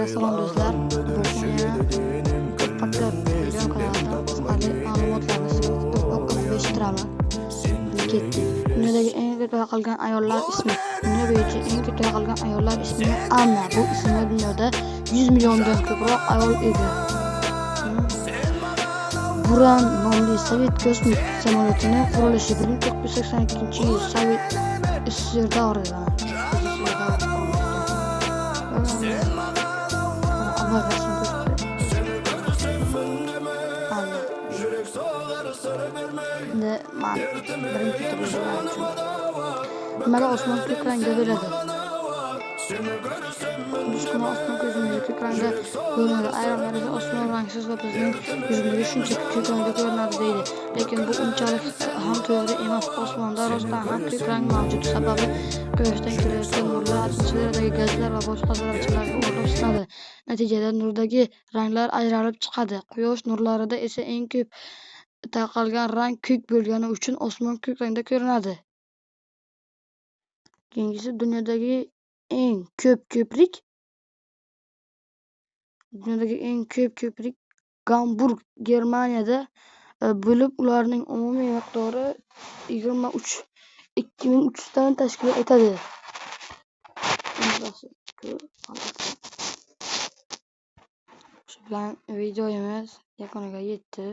Assalom do'stlar. Bugun yana Faktor video kanalidan qiziqarli ma'lumotlarni sizga o'qib eshittiraman. Ketdik. Dunyodagi eng ko'p tarqalgan ayollar ismi. Dunyo bo'yicha eng ko'p tarqalgan ayollar ismi Anna. Bu ismga dunyoda 100 milliondan ko'proq ayol ega. Buran nomli Sovet kosmik samolyotining qurilishi 1982-yil Sovet SSR davrida Nimaga osmon ko'k rangda bo'ladi? Kunduz osmon ko'zimizga ko'k rangda ko'rinadi. Ayrimlarida osmon rangsiz va bizning yuzimizga shunchaki ko'k rangda ko'rinadi deydi. Lekin bu unchalik ham to'g'ri emas. Osmonda rostdan ham ko'k rang mavjud. Sababi quyoshdan kelayotgan nurlar atmosferadagi gazlar va boshqa zarrachalarga urilib sinadi. Natijada nurdagi ranglar ajralib chiqadi. Quyosh nurlarida esa eng ko'p tarqalgan rang ko'k bo'lgani uchun osmon ko'k rangda ko'rinadi. Keyingisi dunyodagi eng ko'p ko'prik Gamburg, Germaniyada bo'lib, ularning umumiy miqdori 2300 tani tashkil etadi. Shu bilan videomiz yakuniga yetdi.